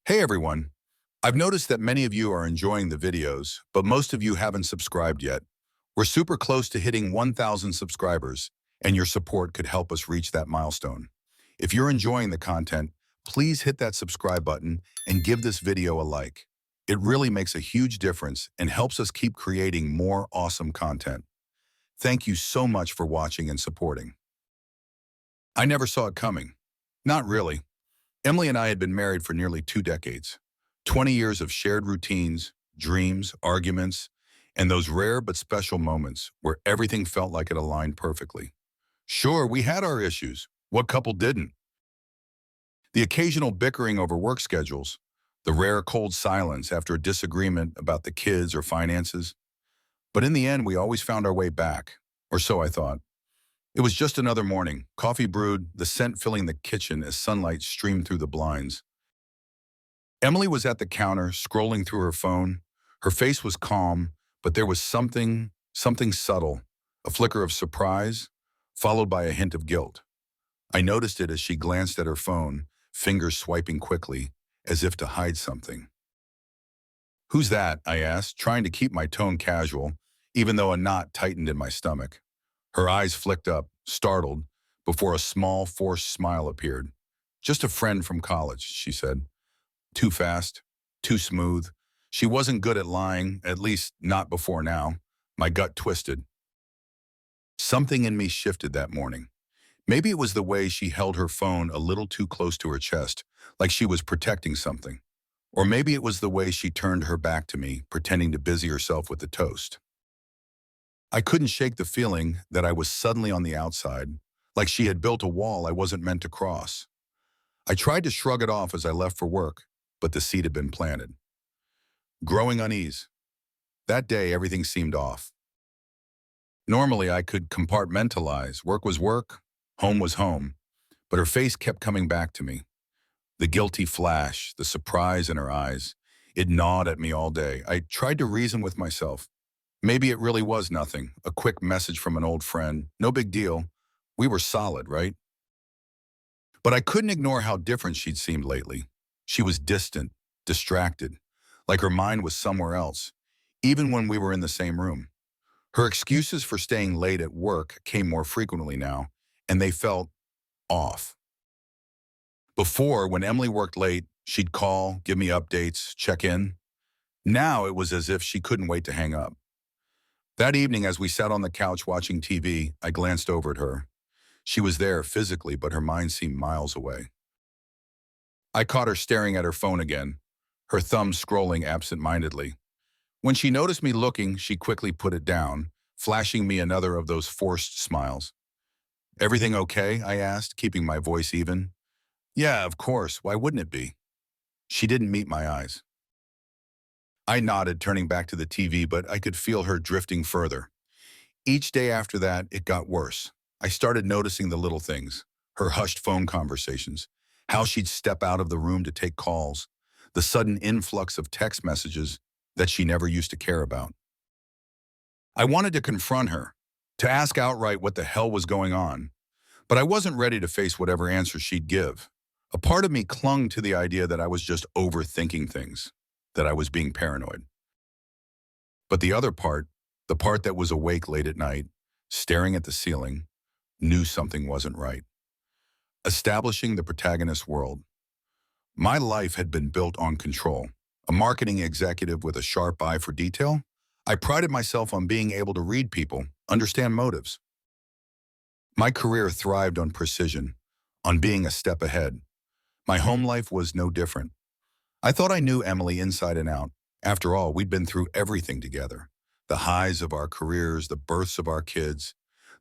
Hey everyone, I've noticed that many of you are enjoying the videos, but most of you haven't subscribed yet. We're super close to hitting 1,000 subscribers, and your support could help us reach that milestone. If you're enjoying the content, please hit that subscribe button and give this video a like. It really makes a huge difference and helps us keep creating more awesome content. Thank you so much for watching and supporting. I never saw it coming. Not really. Emily and I had been married for nearly 2 decades. 20 years of shared routines, dreams, arguments, and those rare but special moments where everything felt like it aligned perfectly. Sure, we had our issues. What couple didn't? The occasional bickering over work schedules, the rare cold silence after a disagreement about the kids or finances. But in the end, we always found our way back, or so I thought. It was just another morning, coffee brewed, the scent filling the kitchen as sunlight streamed through the blinds. Emily was at the counter, scrolling through her phone. Her face was calm, but there was something subtle, a flicker of surprise, followed by a hint of guilt. I noticed it as she glanced at her phone, fingers swiping quickly, as if to hide something. "Who's that?" I asked, trying to keep my tone casual, even though a knot tightened in my stomach. Her eyes flicked up, startled, before a small, forced smile appeared. "Just a friend from college," she said. Too fast, too smooth. She wasn't good at lying, at least not before now. My gut twisted. Something in me shifted that morning. Maybe it was the way she held her phone a little too close to her chest, like she was protecting something. Or maybe it was the way she turned her back to me, pretending to busy herself with the toast. I couldn't shake the feeling that I was suddenly on the outside, like she had built a wall I wasn't meant to cross. I tried to shrug it off as I left for work, but the seed had been planted. Growing unease. That day, everything seemed off. Normally, I could compartmentalize. Work was work, home was home. But her face kept coming back to me. The guilty flash, the surprise in her eyes. It gnawed at me all day. I tried to reason with myself. Maybe it really was nothing. A quick message from an old friend. No big deal. We were solid, right? But I couldn't ignore how different she'd seemed lately. She was distant, distracted, like her mind was somewhere else, even when we were in the same room. Her excuses for staying late at work came more frequently now, and they felt off. Before, when Emily worked late, she'd call, give me updates, check in. Now it was as if she couldn't wait to hang up. That evening, as we sat on the couch watching TV, I glanced over at her. She was there physically, but her mind seemed miles away. I caught her staring at her phone again, her thumb scrolling absent-mindedly. When she noticed me looking, she quickly put it down, flashing me another of those forced smiles. "Everything okay?" I asked, keeping my voice even. "Yeah, of course. Why wouldn't it be?" She didn't meet my eyes. I nodded, turning back to the TV, but I could feel her drifting further. Each day after that, it got worse. I started noticing the little things, her hushed phone conversations, how she'd step out of the room to take calls, the sudden influx of text messages that she never used to care about. I wanted to confront her, to ask outright what the hell was going on, but I wasn't ready to face whatever answer she'd give. A part of me clung to the idea that I was just overthinking things, that I was being paranoid. But the other part, the part that was awake late at night, staring at the ceiling, knew something wasn't right. Establishing the protagonist's world. My life had been built on control. A marketing executive with a sharp eye for detail, I prided myself on being able to read people, understand motives. My career thrived on precision, on being a step ahead. My home life was no different. I thought I knew Emily inside and out. After all, we'd been through everything together. The highs of our careers, the births of our kids,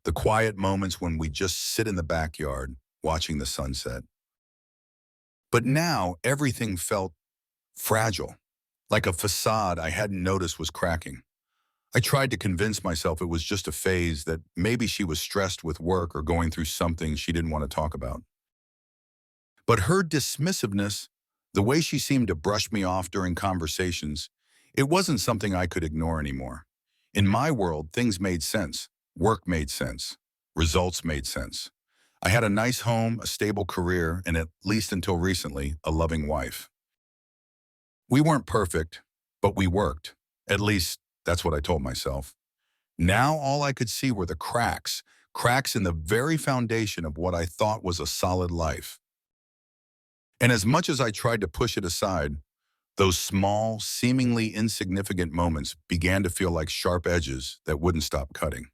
the quiet moments when we just sit in the backyard, watching the sunset. But now everything felt fragile, like a facade I hadn't noticed was cracking. I tried to convince myself it was just a phase, that maybe she was stressed with work or going through something she didn't want to talk about. But her dismissiveness, the way she seemed to brush me off during conversations, it wasn't something I could ignore anymore. In my world, things made sense. Work made sense. Results made sense. I had a nice home, a stable career, and at least until recently, a loving wife. We weren't perfect, but we worked. At least, that's what I told myself. Now all I could see were the cracks in the very foundation of what I thought was a solid life. And as much as I tried to push it aside, those small, seemingly insignificant moments began to feel like sharp edges that wouldn't stop cutting.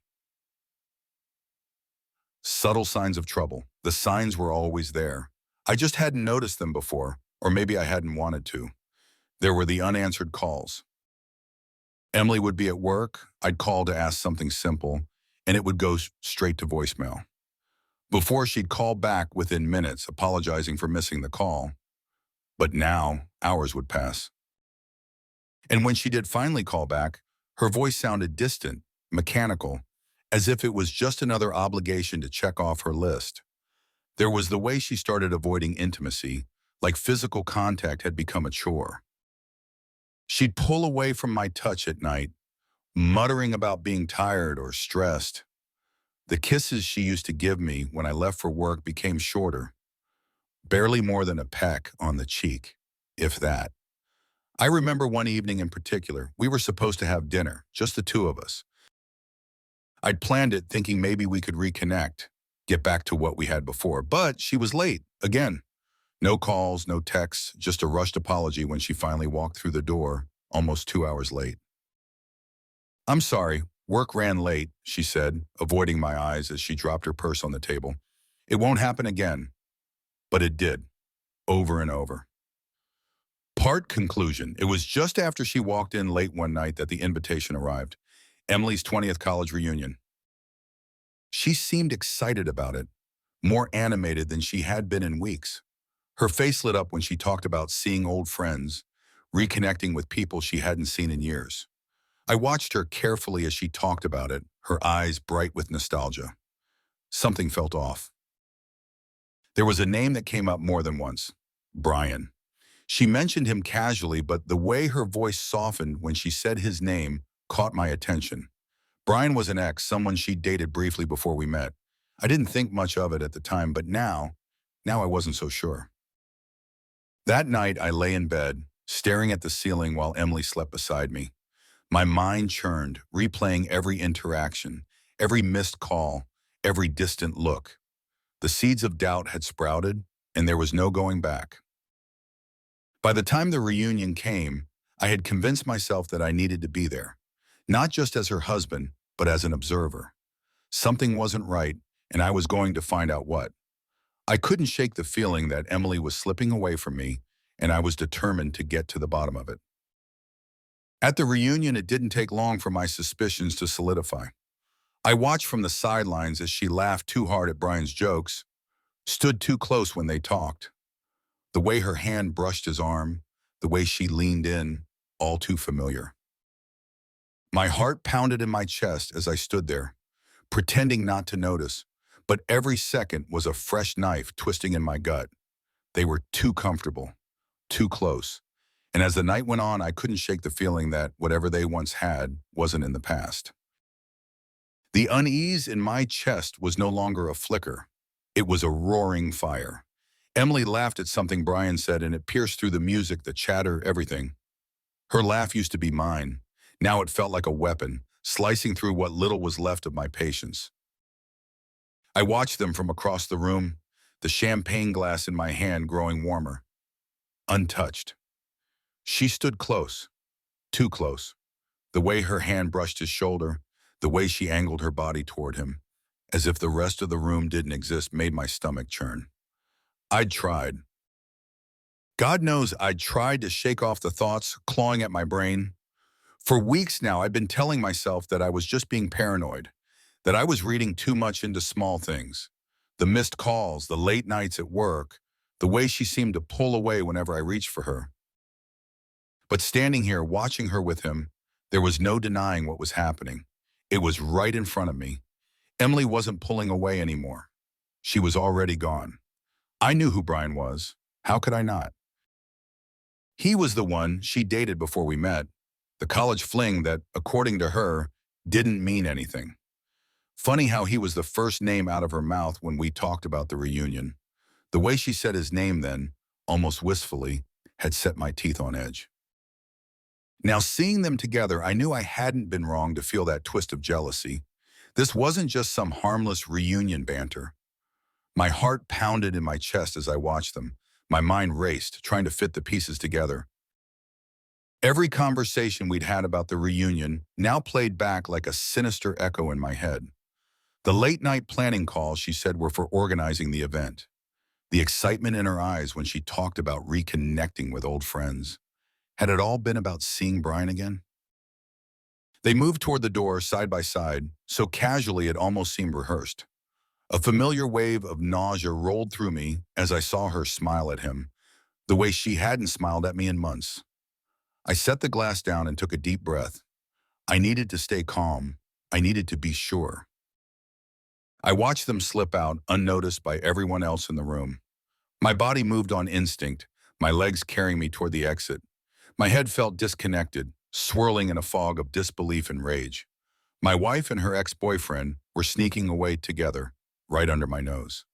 Subtle signs of trouble. The signs were always there. I just hadn't noticed them before, or maybe I hadn't wanted to. There were the unanswered calls. Emily would be at work, I'd call to ask something simple, and it would go straight to voicemail. Before she'd call back within minutes, apologizing for missing the call. But now, hours would pass. And when she did finally call back, her voice sounded distant, mechanical, as if it was just another obligation to check off her list. There was the way she started avoiding intimacy, like physical contact had become a chore. She'd pull away from my touch at night, muttering about being tired or stressed. The kisses she used to give me when I left for work became shorter, barely more than a peck on the cheek, if that. I remember one evening in particular, we were supposed to have dinner, just the two of us. I'd planned it thinking maybe we could reconnect, get back to what we had before, but she was late, again. No calls, no texts, just a rushed apology when she finally walked through the door, almost 2 hours late. "I'm sorry, work ran late," she said, avoiding my eyes as she dropped her purse on the table. "It won't happen again." But it did, over and over. Part conclusion. It was just after she walked in late one night that the invitation arrived. Emily's 20th college reunion. She seemed excited about it, more animated than she had been in weeks. Her face lit up when she talked about seeing old friends, reconnecting with people she hadn't seen in years. I watched her carefully as she talked about it, her eyes bright with nostalgia. Something felt off. There was a name that came up more than once, Brian. She mentioned him casually, but the way her voice softened when she said his name caught my attention. Brian was an ex, someone she'd dated briefly before we met. I didn't think much of it at the time, but now I wasn't so sure. That night, I lay in bed, staring at the ceiling while Emily slept beside me. My mind churned, replaying every interaction, every missed call, every distant look. The seeds of doubt had sprouted, and there was no going back. By the time the reunion came, I had convinced myself that I needed to be there, not just as her husband, but as an observer. Something wasn't right, and I was going to find out what. I couldn't shake the feeling that Emily was slipping away from me, and I was determined to get to the bottom of it. At the reunion, it didn't take long for my suspicions to solidify. I watched from the sidelines as she laughed too hard at Brian's jokes, stood too close when they talked. The way her hand brushed his arm, the way she leaned in, all too familiar. My heart pounded in my chest as I stood there, pretending not to notice, but every second was a fresh knife twisting in my gut. They were too comfortable, too close. And as the night went on, I couldn't shake the feeling that whatever they once had wasn't in the past. The unease in my chest was no longer a flicker. It was a roaring fire. Emily laughed at something Brian said, and it pierced through the music, the chatter, everything. Her laugh used to be mine. Now it felt like a weapon, slicing through what little was left of my patience. I watched them from across the room, the champagne glass in my hand growing warmer. Untouched. She stood close, too close. The way her hand brushed his shoulder, the way she angled her body toward him, as if the rest of the room didn't exist, made my stomach churn. I'd tried. God knows I'd tried to shake off the thoughts clawing at my brain. For weeks now, I'd been telling myself that I was just being paranoid, that I was reading too much into small things. The missed calls, the late nights at work, the way she seemed to pull away whenever I reached for her. But standing here, watching her with him, there was no denying what was happening. It was right in front of me. Emily wasn't pulling away anymore. She was already gone. I knew who Brian was. How could I not? He was the one she dated before we met, the college fling that, according to her, didn't mean anything. Funny how he was the first name out of her mouth when we talked about the reunion. The way she said his name then, almost wistfully, had set my teeth on edge. Now, seeing them together, I knew I hadn't been wrong to feel that twist of jealousy. This wasn't just some harmless reunion banter. My heart pounded in my chest as I watched them. My mind raced, trying to fit the pieces together. Every conversation we'd had about the reunion now played back like a sinister echo in my head. The late-night planning calls she said were for organizing the event. The excitement in her eyes when she talked about reconnecting with old friends. Had it all been about seeing Brian again? They moved toward the door side by side, so casually it almost seemed rehearsed. A familiar wave of nausea rolled through me as I saw her smile at him, the way she hadn't smiled at me in months. I set the glass down and took a deep breath. I needed to stay calm. I needed to be sure. I watched them slip out, unnoticed by everyone else in the room. My body moved on instinct, my legs carrying me toward the exit. My head felt disconnected, swirling in a fog of disbelief and rage. My wife and her ex-boyfriend were sneaking away together, right under my nose.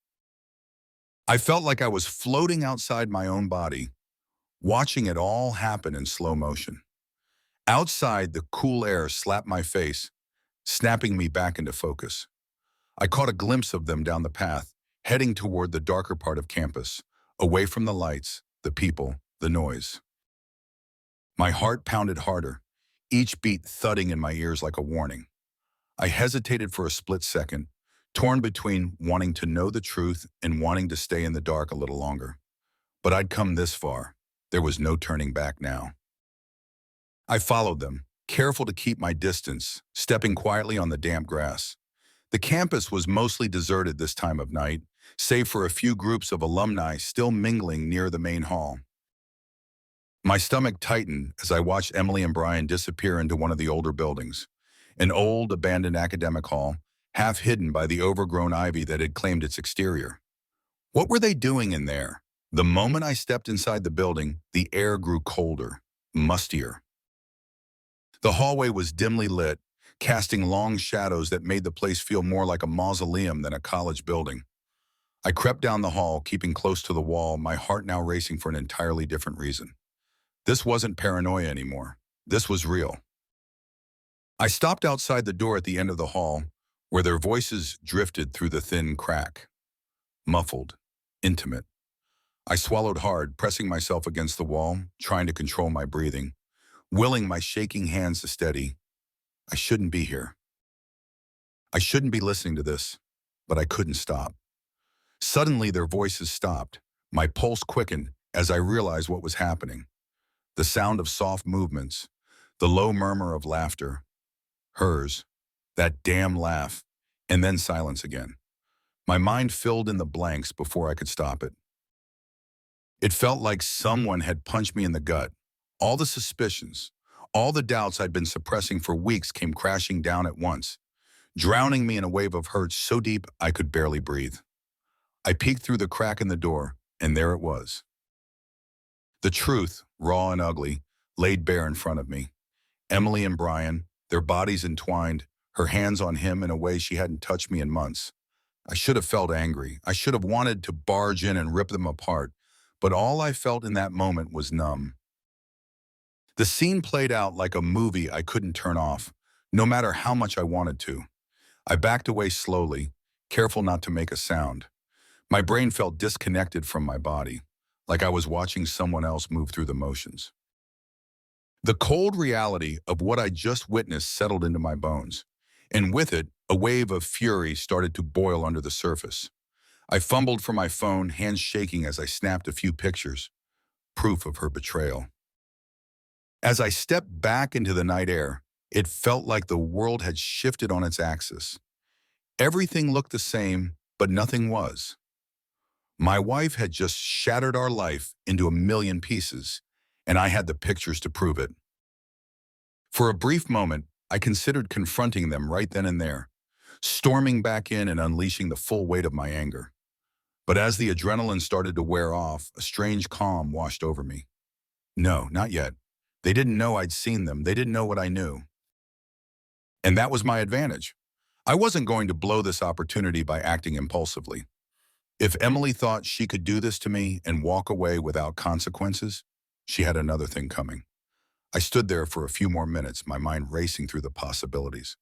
I felt like I was floating outside my own body, watching it all happen in slow motion. Outside, the cool air slapped my face, snapping me back into focus. I caught a glimpse of them down the path, heading toward the darker part of campus, away from the lights, the people, the noise. My heart pounded harder, each beat thudding in my ears like a warning. I hesitated for a split second, torn between wanting to know the truth and wanting to stay in the dark a little longer. But I'd come this far. There was no turning back now. I followed them, careful to keep my distance, stepping quietly on the damp grass. The campus was mostly deserted this time of night, save for a few groups of alumni still mingling near the main hall. My stomach tightened as I watched Emily and Brian disappear into one of the older buildings, an old, abandoned academic hall, half hidden by the overgrown ivy that had claimed its exterior. What were they doing in there? The moment I stepped inside the building, the air grew colder, mustier. The hallway was dimly lit, casting long shadows that made the place feel more like a mausoleum than a college building. I crept down the hall, keeping close to the wall, my heart now racing for an entirely different reason. This wasn't paranoia anymore. This was real. I stopped outside the door at the end of the hall, where their voices drifted through the thin crack. Muffled, intimate. I swallowed hard, pressing myself against the wall, trying to control my breathing, willing my shaking hands to steady. I shouldn't be here. I shouldn't be listening to this, but I couldn't stop. Suddenly, their voices stopped. My pulse quickened as I realized what was happening. The sound of soft movements, the low murmur of laughter. Hers, that damn laugh, and then silence again. My mind filled in the blanks before I could stop it. It felt like someone had punched me in the gut. All the suspicions, all the doubts I'd been suppressing for weeks came crashing down at once, drowning me in a wave of hurt so deep I could barely breathe. I peeked through the crack in the door, and there it was. The truth, raw and ugly, laid bare in front of me. Emily and Brian, their bodies entwined, her hands on him in a way she hadn't touched me in months. I should have felt angry. I should have wanted to barge in and rip them apart, but all I felt in that moment was numb. The scene played out like a movie I couldn't turn off, no matter how much I wanted to. I backed away slowly, careful not to make a sound. My brain felt disconnected from my body, like I was watching someone else move through the motions. The cold reality of what I just witnessed settled into my bones, and with it, a wave of fury started to boil under the surface. I fumbled for my phone, hands shaking as I snapped a few pictures, proof of her betrayal. As I stepped back into the night air, it felt like the world had shifted on its axis. Everything looked the same, but nothing was. My wife had just shattered our life into a million pieces, and I had the pictures to prove it. For a brief moment, I considered confronting them right then and there, storming back in and unleashing the full weight of my anger. But as the adrenaline started to wear off, a strange calm washed over me. No, not yet. They didn't know I'd seen them. They didn't know what I knew. And that was my advantage. I wasn't going to blow this opportunity by acting impulsively. If Emily thought she could do this to me and walk away without consequences, she had another thing coming. I stood there for a few more minutes, my mind racing through the possibilities.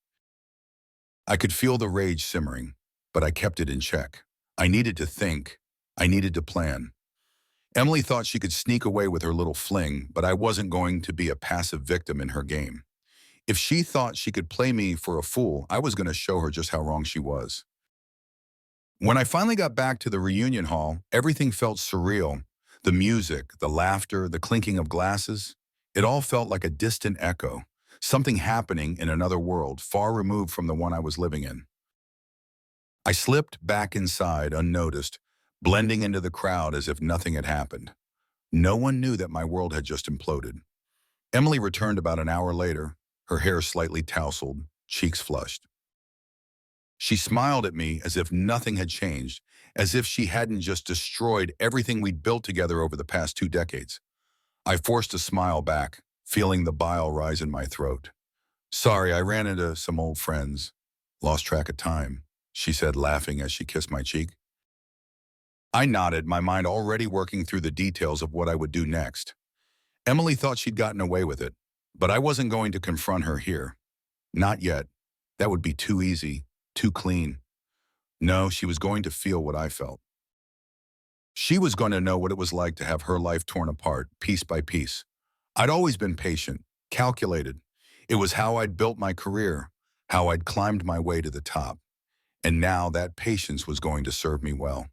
I could feel the rage simmering, but I kept it in check. I needed to think. I needed to plan. Emily thought she could sneak away with her little fling, but I wasn't going to be a passive victim in her game. If she thought she could play me for a fool, I was going to show her just how wrong she was. When I finally got back to the reunion hall, everything felt surreal. The music, the laughter, the clinking of glasses, it all felt like a distant echo, something happening in another world, far removed from the one I was living in. I slipped back inside unnoticed, blending into the crowd as if nothing had happened. No one knew that my world had just imploded. Emily returned about an hour later, her hair slightly tousled, cheeks flushed. She smiled at me as if nothing had changed, as if she hadn't just destroyed everything we'd built together over the past 2 decades. I forced a smile back, feeling the bile rise in my throat. "Sorry, I ran into some old friends. Lost track of time," she said, laughing as she kissed my cheek. I nodded, my mind already working through the details of what I would do next. Emily thought she'd gotten away with it, but I wasn't going to confront her here. Not yet. That would be too easy, too clean. No, she was going to feel what I felt. She was going to know what it was like to have her life torn apart, piece by piece. I'd always been patient, calculated. It was how I'd built my career, how I'd climbed my way to the top. And now that patience was going to serve me well.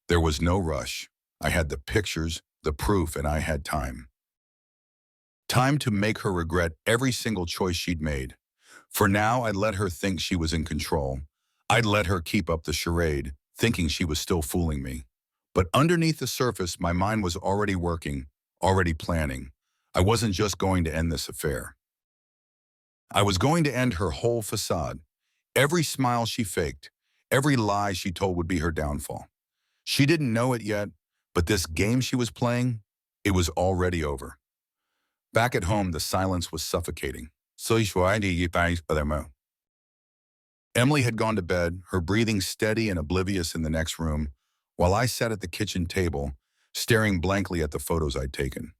There was no rush. I had the pictures, the proof, and I had time. Time to make her regret every single choice she'd made. For now, I'd let her think she was in control. I'd let her keep up the charade, thinking she was still fooling me. But underneath the surface, my mind was already working, already planning. I wasn't just going to end this affair. I was going to end her whole facade. Every smile she faked, every lie she told would be her downfall. She didn't know it yet, but this game she was playing, it was already over. Back at home, the silence was suffocating. Emily had gone to bed, her breathing steady and oblivious in the next room, while I sat at the kitchen table, staring blankly at the photos I'd taken.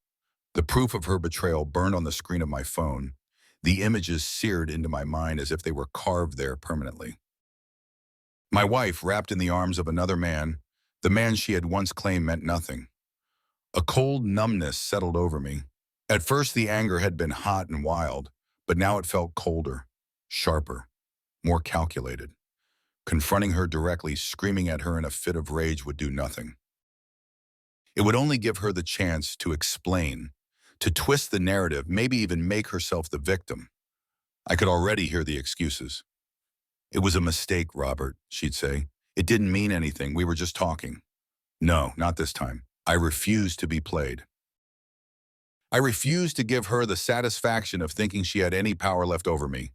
The proof of her betrayal burned on the screen of my phone, the images seared into my mind as if they were carved there permanently. My wife, wrapped in the arms of another man, the man she had once claimed meant nothing. A cold numbness settled over me. At first, the anger had been hot and wild, but now it felt colder, sharper, more calculated. Confronting her directly, screaming at her in a fit of rage would do nothing. It would only give her the chance to explain, to twist the narrative, maybe even make herself the victim. I could already hear the excuses. "It was a mistake, Robert," she'd say. "It didn't mean anything. We were just talking." No, not this time. I refused to be played. I refused to give her the satisfaction of thinking she had any power left over me.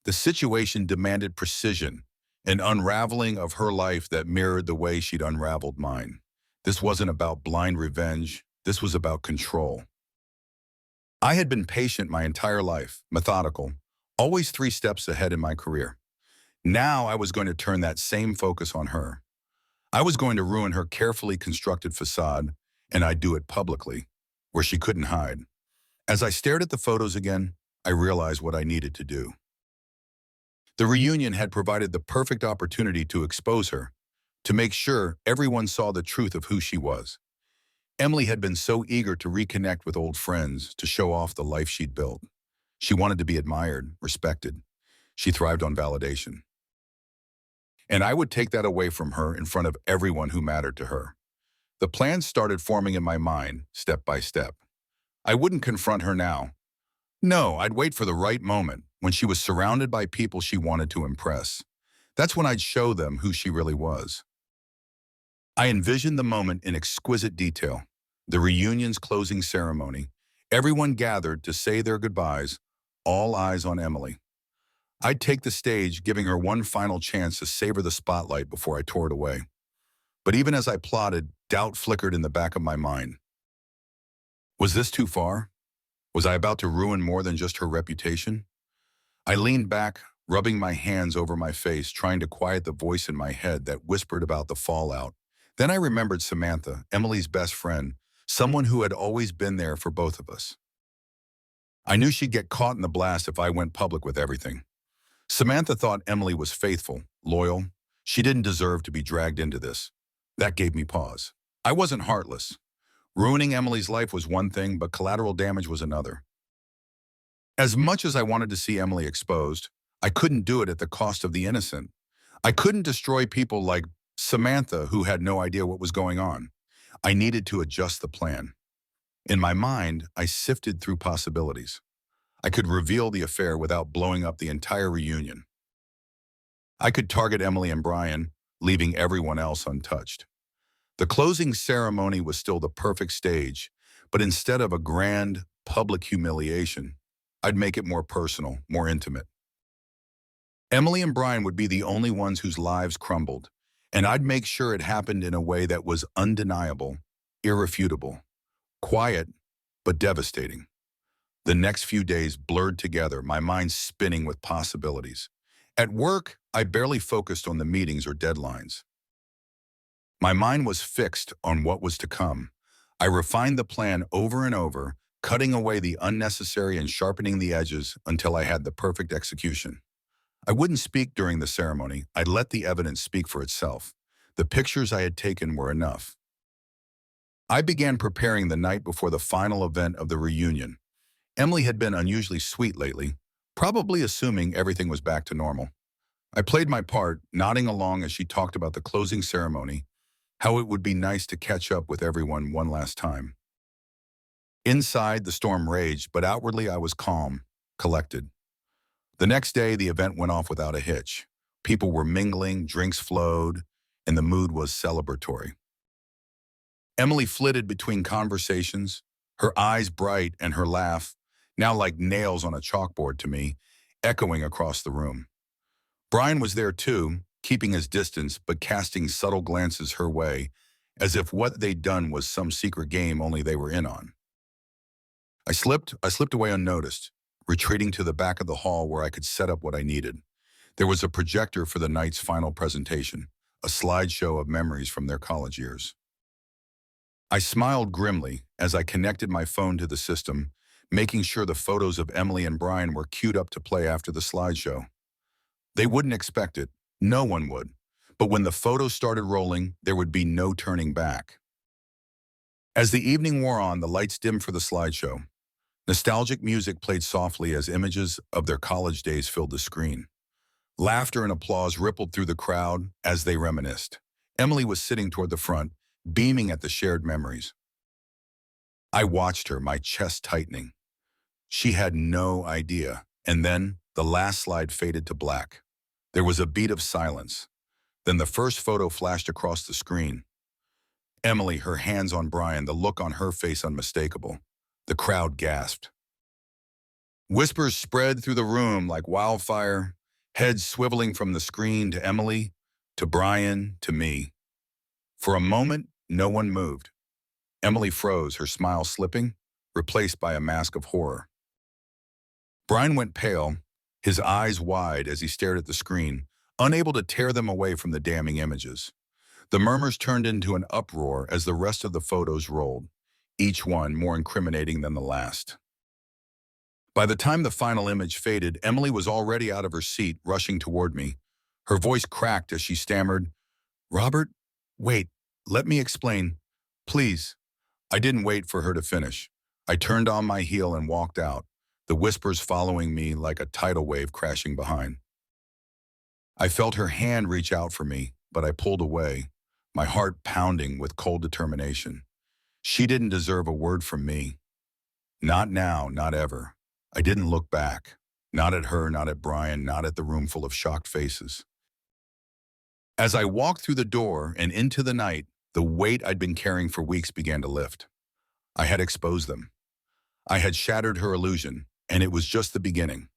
The situation demanded precision, an unraveling of her life that mirrored the way she'd unraveled mine. This wasn't about blind revenge. This was about control. I had been patient my entire life, methodical, always 3 steps ahead in my career. Now I was going to turn that same focus on her. I was going to ruin her carefully constructed facade, and I'd do it publicly, where she couldn't hide. As I stared at the photos again, I realized what I needed to do. The reunion had provided the perfect opportunity to expose her, to make sure everyone saw the truth of who she was. Emily had been so eager to reconnect with old friends, to show off the life she'd built. She wanted to be admired, respected. She thrived on validation. And I would take that away from her in front of everyone who mattered to her. The plan started forming in my mind, step by step. I wouldn't confront her now. No, I'd wait for the right moment, when she was surrounded by people she wanted to impress. That's when I'd show them who she really was. I envisioned the moment in exquisite detail. The reunion's closing ceremony. Everyone gathered to say their goodbyes, all eyes on Emily. I'd take the stage, giving her one final chance to savor the spotlight before I tore it away. But even as I plotted, doubt flickered in the back of my mind. Was this too far? Was I about to ruin more than just her reputation? I leaned back, rubbing my hands over my face, trying to quiet the voice in my head that whispered about the fallout. Then I remembered Samantha, Emily's best friend, someone who had always been there for both of us. I knew she'd get caught in the blast if I went public with everything. Samantha thought Emily was faithful, loyal. She didn't deserve to be dragged into this. That gave me pause. I wasn't heartless. Ruining Emily's life was one thing, but collateral damage was another. As much as I wanted to see Emily exposed, I couldn't do it at the cost of the innocent. I couldn't destroy people like Samantha, who had no idea what was going on. I needed to adjust the plan. In my mind, I sifted through possibilities. I could reveal the affair without blowing up the entire reunion. I could target Emily and Brian, leaving everyone else untouched. The closing ceremony was still the perfect stage, but instead of a grand, public humiliation, I'd make it more personal, more intimate. Emily and Brian would be the only ones whose lives crumbled, and I'd make sure it happened in a way that was undeniable, irrefutable, quiet, but devastating. The next few days blurred together, my mind spinning with possibilities. At work, I barely focused on the meetings or deadlines. My mind was fixed on what was to come. I refined the plan over and over, cutting away the unnecessary and sharpening the edges until I had the perfect execution. I wouldn't speak during the ceremony. I'd let the evidence speak for itself. The pictures I had taken were enough. I began preparing the night before the final event of the reunion. Emily had been unusually sweet lately, probably assuming everything was back to normal. I played my part, nodding along as she talked about the closing ceremony, how it would be nice to catch up with everyone one last time. Inside, the storm raged, but outwardly I was calm, collected. The next day, the event went off without a hitch. People were mingling, drinks flowed, and the mood was celebratory. Emily flitted between conversations, her eyes bright and her laugh, now like nails on a chalkboard to me, echoing across the room. Brian was there too, keeping his distance but casting subtle glances her way, as if what they'd done was some secret game only they were in on. I slipped away unnoticed, retreating to the back of the hall where I could set up what I needed. There was a projector for the night's final presentation, a slideshow of memories from their college years. I smiled grimly as I connected my phone to the system, making sure the photos of Emily and Brian were queued up to play after the slideshow. They wouldn't expect it. No one would. But when the photos started rolling, there would be no turning back. As the evening wore on, the lights dimmed for the slideshow. Nostalgic music played softly as images of their college days filled the screen. Laughter and applause rippled through the crowd as they reminisced. Emily was sitting toward the front, beaming at the shared memories. I watched her, my chest tightening. She had no idea. And then the last slide faded to black. There was a beat of silence. Then the first photo flashed across the screen. Emily, her hands on Brian, the look on her face unmistakable. The crowd gasped. Whispers spread through the room like wildfire, heads swiveling from the screen to Emily, to Brian, to me. For a moment, no one moved. Emily froze, her smile slipping, replaced by a mask of horror. Brian went pale, his eyes wide as he stared at the screen, unable to tear them away from the damning images. The murmurs turned into an uproar as the rest of the photos rolled, each one more incriminating than the last. By the time the final image faded, Emily was already out of her seat, rushing toward me. Her voice cracked as she stammered, "Robert, wait, let me explain. Please." I didn't wait for her to finish. I turned on my heel and walked out, the whispers following me like a tidal wave crashing behind. I felt her hand reach out for me, but I pulled away, my heart pounding with cold determination. She didn't deserve a word from me. Not now, not ever. I didn't look back. Not at her, not at Brian, not at the room full of shocked faces. As I walked through the door and into the night, the weight I'd been carrying for weeks began to lift. I had exposed them. I had shattered her illusion, and it was just the beginning.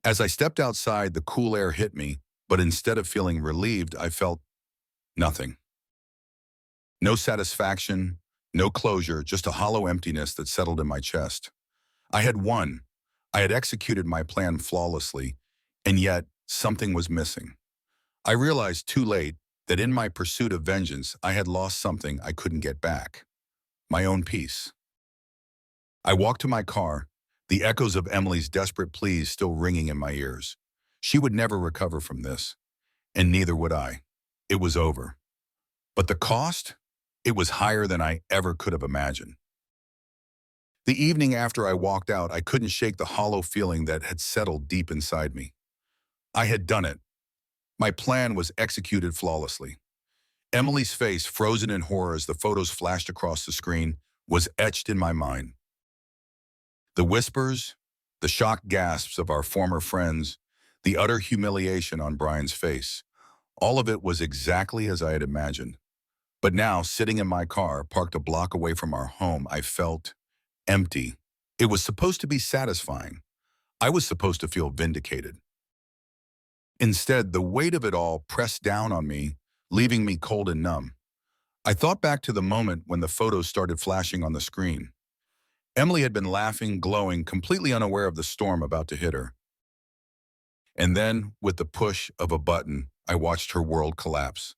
As I stepped outside, the cool air hit me, but instead of feeling relieved, I felt nothing. No satisfaction, no closure, just a hollow emptiness that settled in my chest. I had won. I had executed my plan flawlessly, and yet something was missing. I realized too late that in my pursuit of vengeance, I had lost something I couldn't get back. My own peace. I walked to my car, the echoes of Emily's desperate pleas still ringing in my ears. She would never recover from this, and neither would I. It was over. But the cost? It was higher than I ever could have imagined. The evening after I walked out, I couldn't shake the hollow feeling that had settled deep inside me. I had done it. My plan was executed flawlessly. Emily's face, frozen in horror as the photos flashed across the screen, was etched in my mind. The whispers, the shocked gasps of our former friends, the utter humiliation on Brian's face, all of it was exactly as I had imagined. But now, sitting in my car, parked a block away from our home, I felt empty. It was supposed to be satisfying. I was supposed to feel vindicated. Instead, the weight of it all pressed down on me, leaving me cold and numb. I thought back to the moment when the photos started flashing on the screen. Emily had been laughing, glowing, completely unaware of the storm about to hit her. And then, with the push of a button, I watched her world collapse.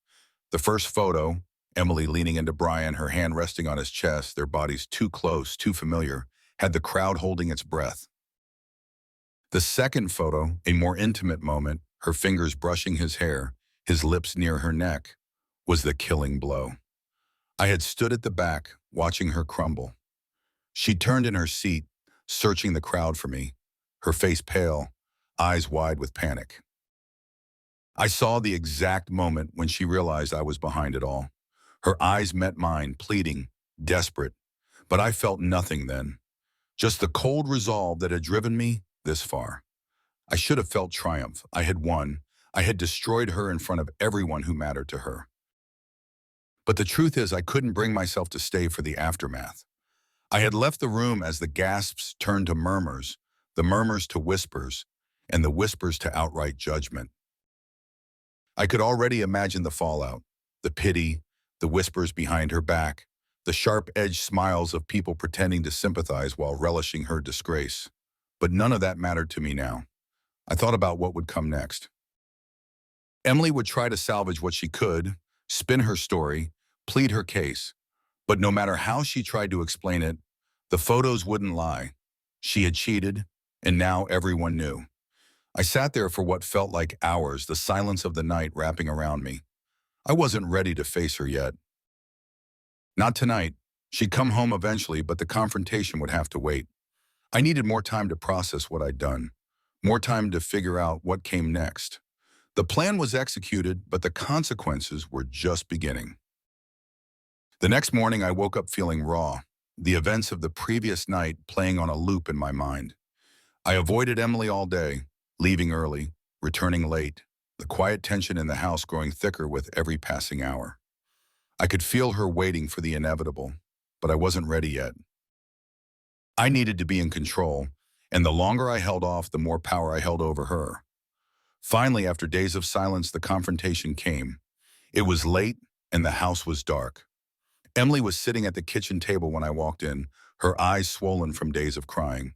The first photo, Emily leaning into Brian, her hand resting on his chest, their bodies too close, too familiar, had the crowd holding its breath. The second photo, a more intimate moment, her fingers brushing his hair, his lips near her neck, was the killing blow. I had stood at the back, watching her crumble. She turned in her seat, searching the crowd for me, her face pale, eyes wide with panic. I saw the exact moment when she realized I was behind it all. Her eyes met mine, pleading, desperate, but I felt nothing then, just the cold resolve that had driven me this far. I should have felt triumph. I had won. I had destroyed her in front of everyone who mattered to her. But the truth is, I couldn't bring myself to stay for the aftermath. I had left the room as the gasps turned to murmurs, the murmurs to whispers, and the whispers to outright judgment. I could already imagine the fallout, the pity, the whispers behind her back, the sharp-edged smiles of people pretending to sympathize while relishing her disgrace. But none of that mattered to me now. I thought about what would come next. Emily would try to salvage what she could, spin her story, plead her case. But no matter how she tried to explain it, the photos wouldn't lie. She had cheated, and now everyone knew. I sat there for what felt like hours, the silence of the night wrapping around me. I wasn't ready to face her yet. Not tonight. She'd come home eventually, but the confrontation would have to wait. I needed more time to process what I'd done, more time to figure out what came next. The plan was executed, but the consequences were just beginning. The next morning, I woke up feeling raw, the events of the previous night playing on a loop in my mind. I avoided Emily all day, leaving early, returning late, the quiet tension in the house growing thicker with every passing hour. I could feel her waiting for the inevitable, but I wasn't ready yet. I needed to be in control, and the longer I held off, the more power I held over her. Finally, after days of silence, the confrontation came. It was late, and the house was dark. Emily was sitting at the kitchen table when I walked in, her eyes swollen from days of crying.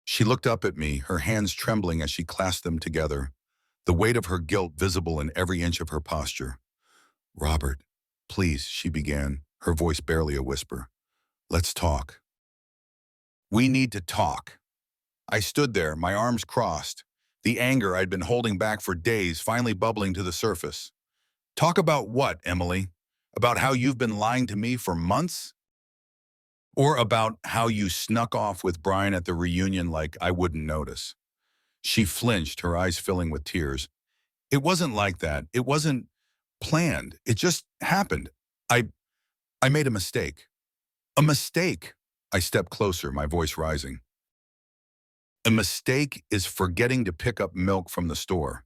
She looked up at me, her hands trembling as she clasped them together, the weight of her guilt visible in every inch of her posture. "Robert, please," she began, her voice barely a whisper. "Let's talk. We need to talk." I stood there, my arms crossed, the anger I'd been holding back for days finally bubbling to the surface. "Talk about what, Emily? About how you've been lying to me for months? Or about how you snuck off with Brian at the reunion like I wouldn't notice?" She flinched, her eyes filling with tears. "It wasn't like that. It wasn't planned. It just happened. I I made a mistake." "A mistake?" I stepped closer, my voice rising. "A mistake is forgetting to pick up milk from the store.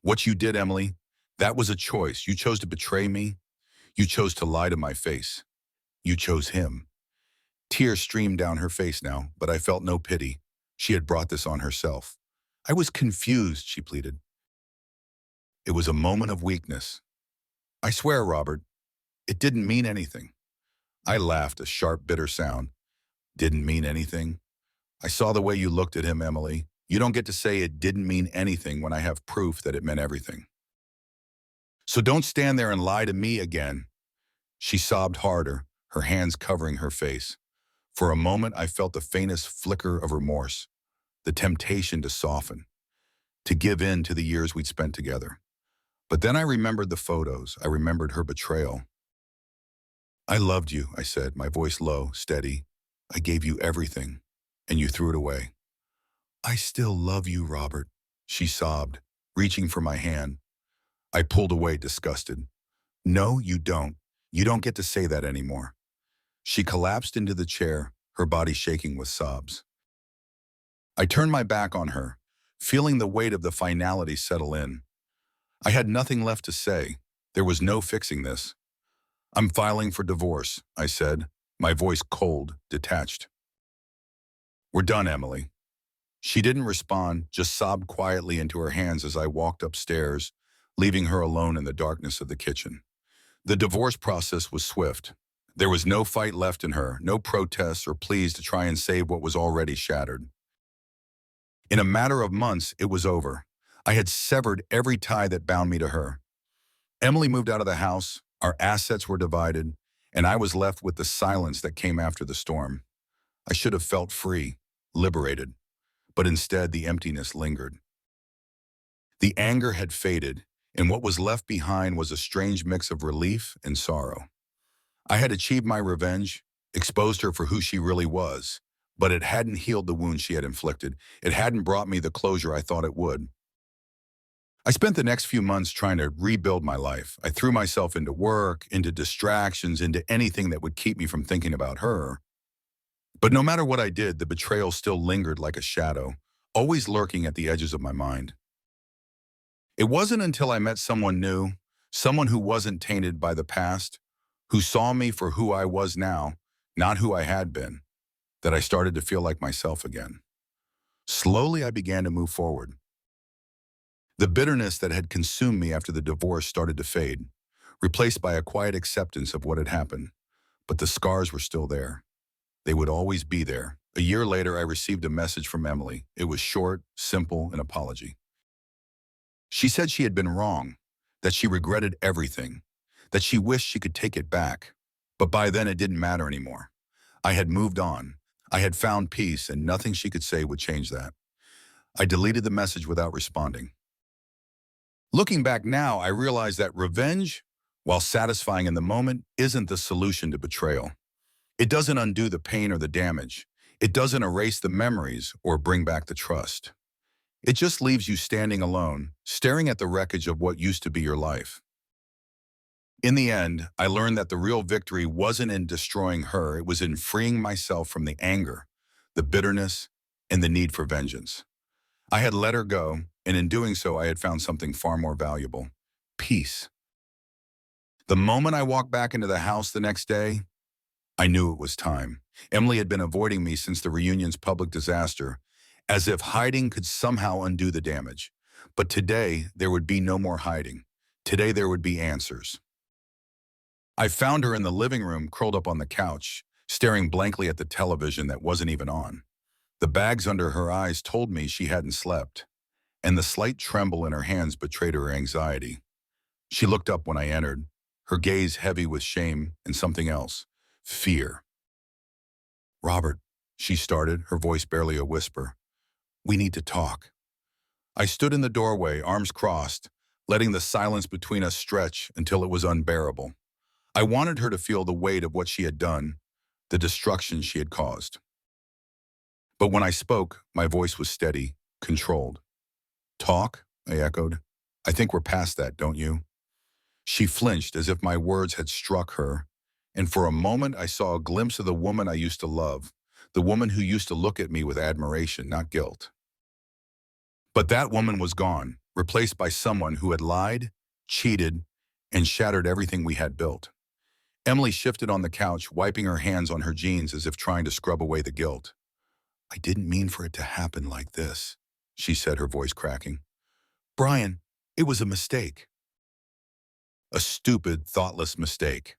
What you did, Emily, that was a choice. You chose to betray me. You chose to lie to my face. You chose him." Tears streamed down her face now, but I felt no pity. She had brought this on herself. "I was confused," she pleaded. "It was a moment of weakness. I swear, Robert, it didn't mean anything." I laughed, a sharp, bitter sound. "Didn't mean anything? I saw the way you looked at him, Emily. You don't get to say it didn't mean anything when I have proof that it meant everything. So don't stand there and lie to me again." She sobbed harder, her hands covering her face. For a moment, I felt the faintest flicker of remorse, the temptation to soften, to give in to the years we'd spent together. But then I remembered the photos. I remembered her betrayal. I loved you, I said, my voice low, steady. I gave you everything, and you threw it away. I still love you, Robert, she sobbed, reaching for my hand. I pulled away, disgusted. No, you don't. You don't get to say that anymore. She collapsed into the chair, her body shaking with sobs. I turned my back on her, feeling the weight of the finality settle in. I had nothing left to say. There was no fixing this. I'm filing for divorce, I said, my voice cold, detached. We're done, Emily. She didn't respond, just sobbed quietly into her hands as I walked upstairs, leaving her alone in the darkness of the kitchen. The divorce process was swift. There was no fight left in her, no protests or pleas to try and save what was already shattered. In a matter of months, it was over. I had severed every tie that bound me to her. Emily moved out of the house, our assets were divided, and I was left with the silence that came after the storm. I should have felt free, liberated, but instead the emptiness lingered. The anger had faded, and what was left behind was a strange mix of relief and sorrow. I had achieved my revenge, exposed her for who she really was, but it hadn't healed the wound she had inflicted. It hadn't brought me the closure I thought it would. I spent the next few months trying to rebuild my life. I threw myself into work, into distractions, into anything that would keep me from thinking about her. But no matter what I did, the betrayal still lingered like a shadow, always lurking at the edges of my mind. It wasn't until I met someone new, someone who wasn't tainted by the past, who saw me for who I was now, not who I had been, that I started to feel like myself again. Slowly, I began to move forward. The bitterness that had consumed me after the divorce started to fade, replaced by a quiet acceptance of what had happened. But the scars were still there. They would always be there. A year later, I received a message from Emily. It was short, simple, an apology. She said she had been wrong, that she regretted everything, that she wished she could take it back. But by then, it didn't matter anymore. I had moved on. I had found peace, and nothing she could say would change that. I deleted the message without responding. Looking back now, I realize that revenge, while satisfying in the moment, isn't the solution to betrayal. It doesn't undo the pain or the damage. It doesn't erase the memories or bring back the trust. It just leaves you standing alone, staring at the wreckage of what used to be your life. In the end, I learned that the real victory wasn't in destroying her, it was in freeing myself from the anger, the bitterness, and the need for vengeance. I had let her go, and in doing so, I had found something far more valuable: peace. The moment I walked back into the house the next day, I knew it was time. Emily had been avoiding me since the reunion's public disaster, as if hiding could somehow undo the damage. But today, there would be no more hiding. Today, there would be answers. I found her in the living room, curled up on the couch, staring blankly at the television that wasn't even on. The bags under her eyes told me she hadn't slept, and the slight tremble in her hands betrayed her anxiety. She looked up when I entered, her gaze heavy with shame and something else: fear. "Robert," she started, her voice barely a whisper, "we need to talk." I stood in the doorway, arms crossed, letting the silence between us stretch until it was unbearable. I wanted her to feel the weight of what she had done, the destruction she had caused. But when I spoke, my voice was steady, controlled. "Talk?" I echoed. "I think we're past that, don't you?" She flinched as if my words had struck her, and for a moment I saw a glimpse of the woman I used to love, the woman who used to look at me with admiration, not guilt. But that woman was gone, replaced by someone who had lied, cheated, and shattered everything we had built. Emily shifted on the couch, wiping her hands on her jeans as if trying to scrub away the guilt. "I didn't mean for it to happen like this," she said, her voice cracking. "Brian, it was a mistake." A stupid, thoughtless mistake.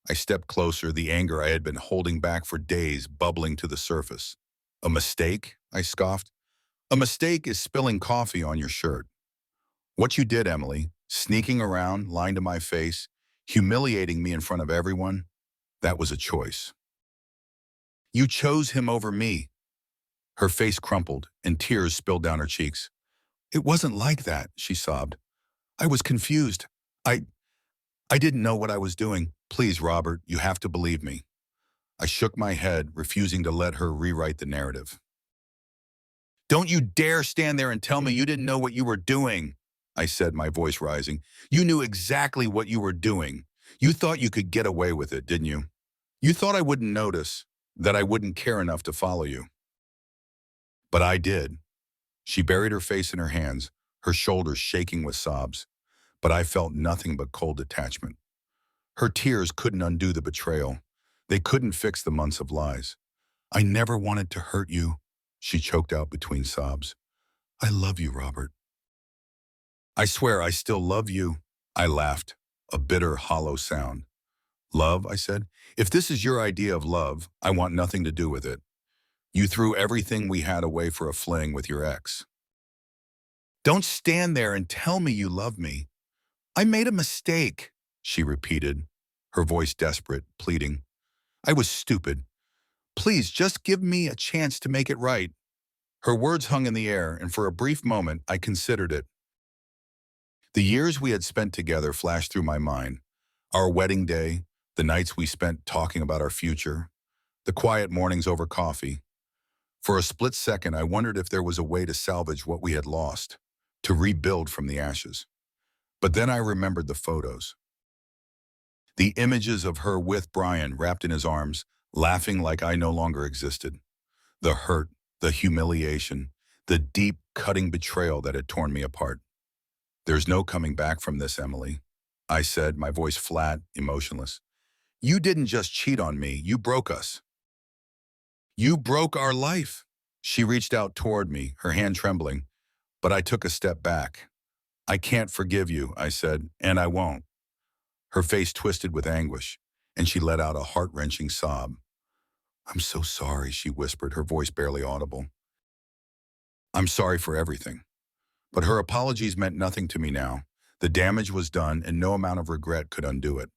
I stepped closer, the anger I had been holding back for days bubbling to the surface. "A mistake?" I scoffed. "A mistake is spilling coffee on your shirt. What you did, Emily, sneaking around, lying to my face, humiliating me in front of everyone, that was a choice." You chose him over me. Her face crumpled and tears spilled down her cheeks. It wasn't like that, she sobbed. I was confused. I, I didn't know what I was doing. Please, Robert, you have to believe me. I shook my head, refusing to let her rewrite the narrative. Don't you dare stand there and tell me you didn't know what you were doing, I said, my voice rising. You knew exactly what you were doing. You thought you could get away with it, didn't you? You thought I wouldn't notice, that I wouldn't care enough to follow you. But I did. She buried her face in her hands, her shoulders shaking with sobs. But I felt nothing but cold detachment. Her tears couldn't undo the betrayal. They couldn't fix the months of lies. I never wanted to hurt you, she choked out between sobs. I love you, Robert. I swear I still love you, I laughed, a bitter, hollow sound. Love, I said. If this is your idea of love, I want nothing to do with it. You threw everything we had away for a fling with your ex. Don't stand there and tell me you love me. I made a mistake, she repeated, her voice desperate, pleading. I was stupid. Please, just give me a chance to make it right. Her words hung in the air, and for a brief moment, I considered it. The years we had spent together flashed through my mind. Our wedding day, the nights we spent talking about our future, the quiet mornings over coffee. For a split second, I wondered if there was a way to salvage what we had lost, to rebuild from the ashes. But then I remembered the photos. The images of her with Brian wrapped in his arms, laughing like I no longer existed. The hurt, the humiliation, the deep, cutting betrayal that had torn me apart. There's no coming back from this, Emily, I said, my voice flat, emotionless. You didn't just cheat on me, you broke us. You broke our life. She reached out toward me, her hand trembling, but I took a step back. I can't forgive you, I said, and I won't. Her face twisted with anguish, and she let out a heart-wrenching sob. I'm so sorry, she whispered, her voice barely audible. I'm sorry for everything. But her apologies meant nothing to me now. The damage was done, and no amount of regret could undo it.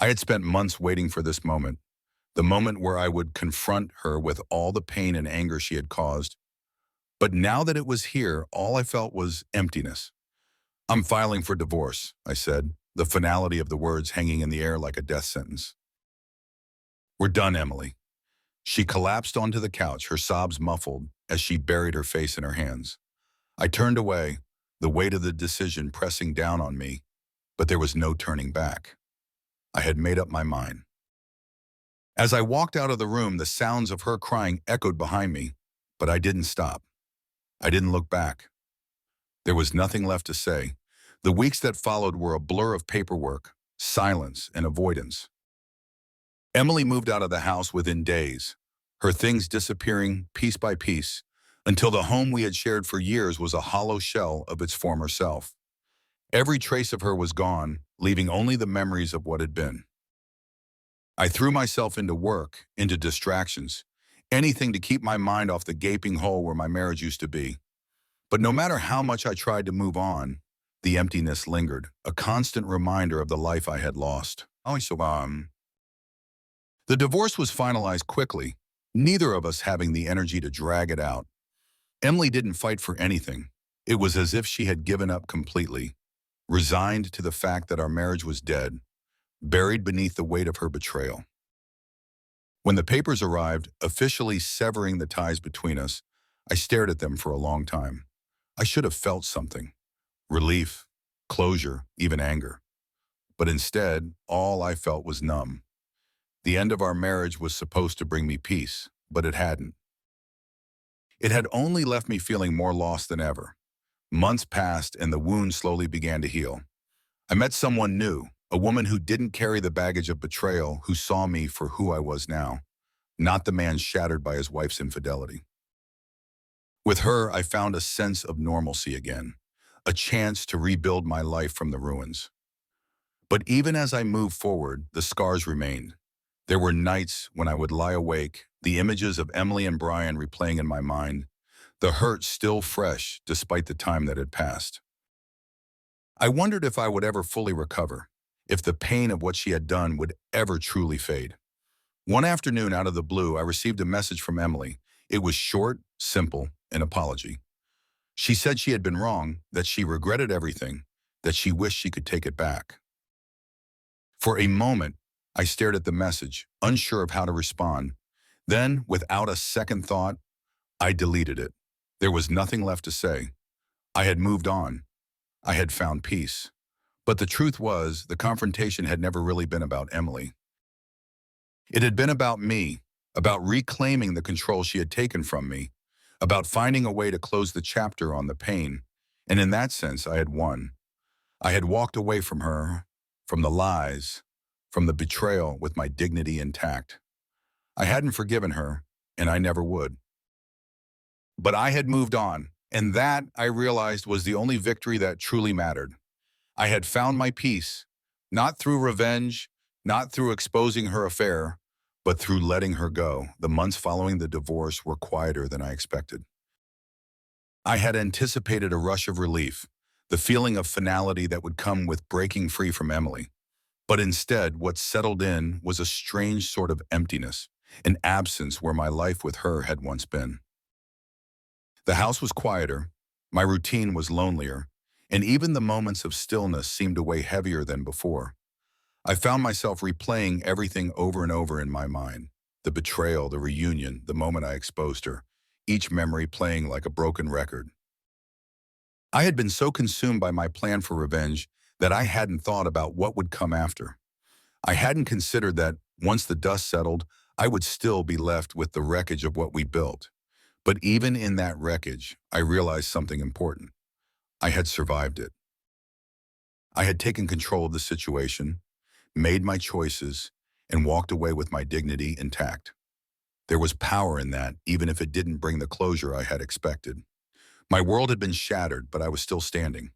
I had spent months waiting for this moment, the moment where I would confront her with all the pain and anger she had caused. But now that it was here, all I felt was emptiness. I'm filing for divorce, I said, the finality of the words hanging in the air like a death sentence. We're done, Emily. She collapsed onto the couch, her sobs muffled as she buried her face in her hands. I turned away, the weight of the decision pressing down on me, but there was no turning back. I had made up my mind. As I walked out of the room, the sounds of her crying echoed behind me, but I didn't stop. I didn't look back. There was nothing left to say. The weeks that followed were a blur of paperwork, silence, and avoidance. Emily moved out of the house within days, her things disappearing piece by piece, until the home we had shared for years was a hollow shell of its former self. Every trace of her was gone, leaving only the memories of what had been. I threw myself into work, into distractions, anything to keep my mind off the gaping hole where my marriage used to be. But no matter how much I tried to move on, the emptiness lingered, a constant reminder of the life I had lost. The divorce was finalized quickly, neither of us having the energy to drag it out. Emily didn't fight for anything. It was as if she had given up completely, resigned to the fact that our marriage was dead, buried beneath the weight of her betrayal. When the papers arrived, officially severing the ties between us, I stared at them for a long time. I should have felt something. Relief, closure, even anger. But instead, all I felt was numb. The end of our marriage was supposed to bring me peace, but it hadn't. It had only left me feeling more lost than ever. Months passed and the wound slowly began to heal. I met someone new, a woman who didn't carry the baggage of betrayal, who saw me for who I was now, not the man shattered by his wife's infidelity. With her, I found a sense of normalcy again, a chance to rebuild my life from the ruins. But even as I moved forward, the scars remained. There were nights when I would lie awake, the images of Emily and Brian replaying in my mind, the hurt still fresh despite the time that had passed. I wondered if I would ever fully recover, if the pain of what she had done would ever truly fade. One afternoon out of the blue, I received a message from Emily. It was short, simple, an apology. She said she had been wrong, that she regretted everything, that she wished she could take it back. For a moment, I stared at the message, unsure of how to respond. Then, without a second thought, I deleted it. There was nothing left to say. I had moved on. I had found peace. But the truth was, the confrontation had never really been about Emily. It had been about me, about reclaiming the control she had taken from me, about finding a way to close the chapter on the pain. And in that sense, I had won. I had walked away from her, from the lies, from the betrayal with my dignity intact. I hadn't forgiven her, and I never would. But I had moved on, and that, I realized, was the only victory that truly mattered. I had found my peace, not through revenge, not through exposing her affair, but through letting her go. The months following the divorce were quieter than I expected. I had anticipated a rush of relief, the feeling of finality that would come with breaking free from Emily. But instead, what settled in was a strange sort of emptiness, an absence where my life with her had once been. The house was quieter, my routine was lonelier, and even the moments of stillness seemed to weigh heavier than before. I found myself replaying everything over and over in my mind. The betrayal, the reunion, the moment I exposed her, each memory playing like a broken record. I had been so consumed by my plan for revenge that I hadn't thought about what would come after. I hadn't considered that, once the dust settled, I would still be left with the wreckage of what we built. But even in that wreckage, I realized something important. I had survived it. I had taken control of the situation, made my choices, and walked away with my dignity intact. There was power in that, even if it didn't bring the closure I had expected. My world had been shattered, but I was still standing.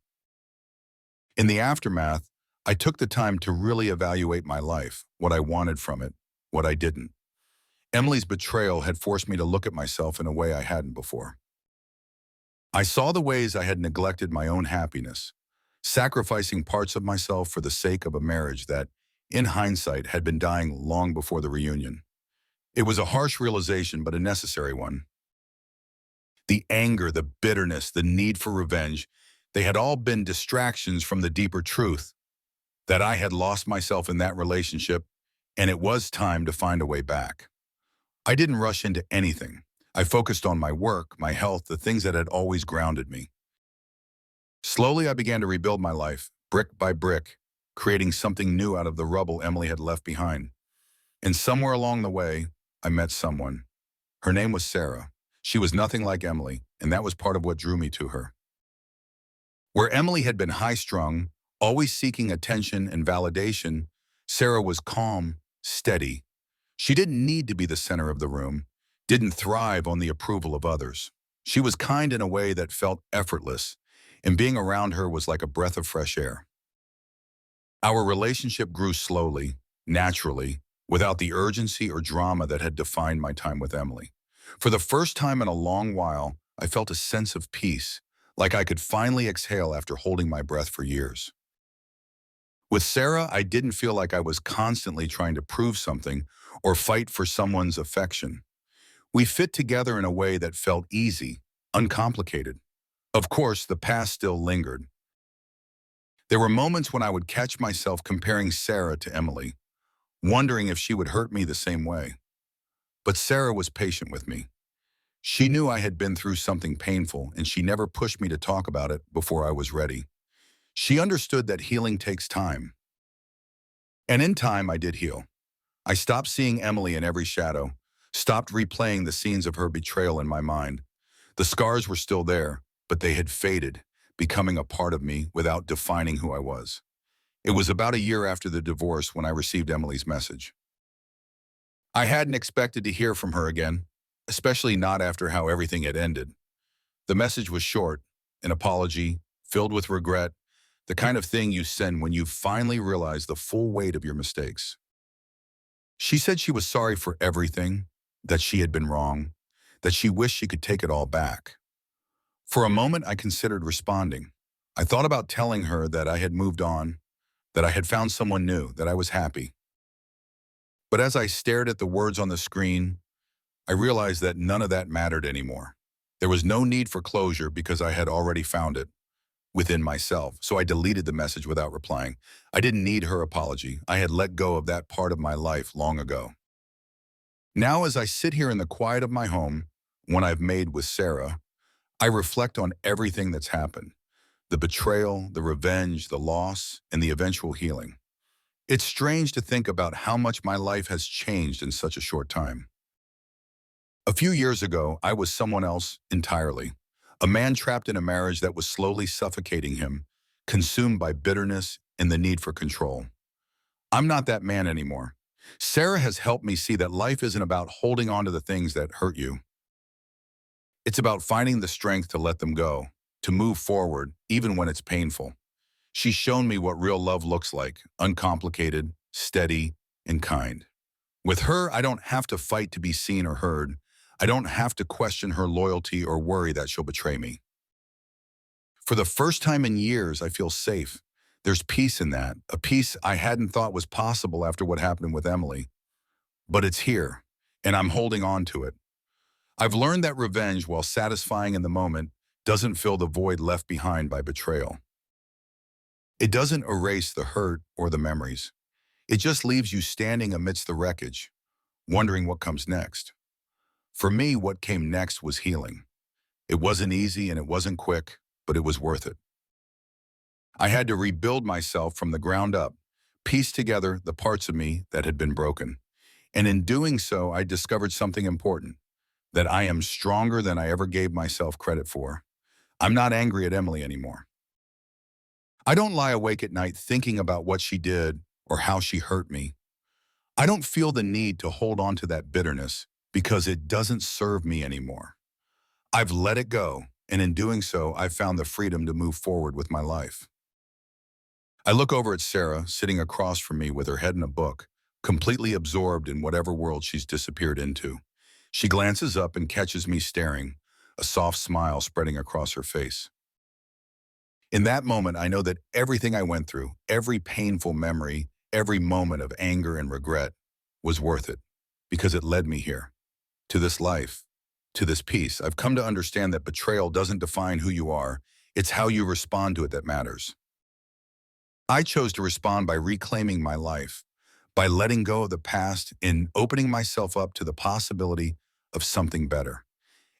In the aftermath, I took the time to really evaluate my life, what I wanted from it, what I didn't. Emily's betrayal had forced me to look at myself in a way I hadn't before. I saw the ways I had neglected my own happiness, sacrificing parts of myself for the sake of a marriage that, in hindsight, had been dying long before the reunion. It was a harsh realization, but a necessary one. The anger, the bitterness, the need for revenge, they had all been distractions from the deeper truth that I had lost myself in that relationship, and it was time to find a way back. I didn't rush into anything. I focused on my work, my health, the things that had always grounded me. Slowly, I began to rebuild my life, brick by brick, creating something new out of the rubble Emily had left behind. And somewhere along the way, I met someone. Her name was Sarah. She was nothing like Emily, and that was part of what drew me to her. Where Emily had been high-strung, always seeking attention and validation, Sarah was calm, steady. She didn't need to be the center of the room, didn't thrive on the approval of others. She was kind in a way that felt effortless, and being around her was like a breath of fresh air. Our relationship grew slowly, naturally, without the urgency or drama that had defined my time with Emily. For the first time in a long while, I felt a sense of peace, like I could finally exhale after holding my breath for years. With Sarah, I didn't feel like I was constantly trying to prove something or fight for someone's affection. We fit together in a way that felt easy, uncomplicated. Of course, the past still lingered. There were moments when I would catch myself comparing Sarah to Emily, wondering if she would hurt me the same way. But Sarah was patient with me. She knew I had been through something painful, and she never pushed me to talk about it before I was ready. She understood that healing takes time. And in time, I did heal. I stopped seeing Emily in every shadow, stopped replaying the scenes of her betrayal in my mind. The scars were still there, but they had faded, becoming a part of me without defining who I was. It was about a year after the divorce when I received Emily's message. I hadn't expected to hear from her again, especially not after how everything had ended. The message was short, an apology, filled with regret, the kind of thing you send when you finally realize the full weight of your mistakes. She said she was sorry for everything, that she had been wrong, that she wished she could take it all back. For a moment, I considered responding. I thought about telling her that I had moved on, that I had found someone new, that I was happy. But as I stared at the words on the screen, I realized that none of that mattered anymore. There was no need for closure because I had already found it within myself, so I deleted the message without replying. I didn't need her apology. I had let go of that part of my life long ago. Now, as I sit here in the quiet of my home, one I've made with Sarah, I reflect on everything that's happened. The betrayal, the revenge, the loss, and the eventual healing. It's strange to think about how much my life has changed in such a short time. A few years ago, I was someone else entirely. A man trapped in a marriage that was slowly suffocating him, consumed by bitterness and the need for control. I'm not that man anymore. Sarah has helped me see that life isn't about holding on to the things that hurt you. It's about finding the strength to let them go, to move forward, even when it's painful. She's shown me what real love looks like, uncomplicated, steady, and kind. With her, I don't have to fight to be seen or heard. I don't have to question her loyalty or worry that she'll betray me. For the first time in years, I feel safe. There's peace in that, a peace I hadn't thought was possible after what happened with Emily. But it's here, and I'm holding on to it. I've learned that revenge, while satisfying in the moment, doesn't fill the void left behind by betrayal. It doesn't erase the hurt or the memories. It just leaves you standing amidst the wreckage, wondering what comes next. For me, what came next was healing. It wasn't easy and it wasn't quick, but it was worth it. I had to rebuild myself from the ground up, piece together the parts of me that had been broken. And in doing so, I discovered something important, that I am stronger than I ever gave myself credit for. I'm not angry at Emily anymore. I don't lie awake at night thinking about what she did or how she hurt me. I don't feel the need to hold on to that bitterness because it doesn't serve me anymore. I've let it go, and in doing so, I've found the freedom to move forward with my life. I look over at Sarah, sitting across from me with her head in a book, completely absorbed in whatever world she's disappeared into. She glances up and catches me staring, a soft smile spreading across her face. In that moment, I know that everything I went through, every painful memory, every moment of anger and regret was worth it, because it led me here, to this life, to this peace. I've come to understand that betrayal doesn't define who you are. It's how you respond to it that matters. I chose to respond by reclaiming my life, by letting go of the past and opening myself up to the possibility of something better.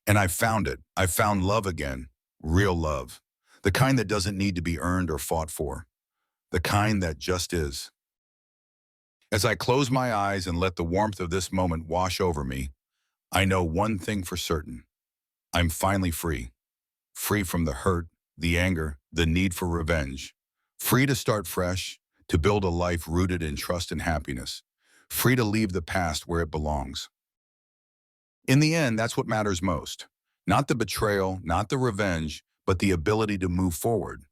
And I found it. I found love again, real love, the kind that doesn't need to be earned or fought for, the kind that just is. As I close my eyes and let the warmth of this moment wash over me, I know one thing for certain. I'm finally free. Free from the hurt, the anger, the need for revenge. Free to start fresh, to build a life rooted in trust and happiness. Free to leave the past where it belongs. In the end, that's what matters most. Not the betrayal, not the revenge, but the ability to move forward,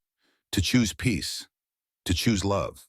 to choose peace, to choose love.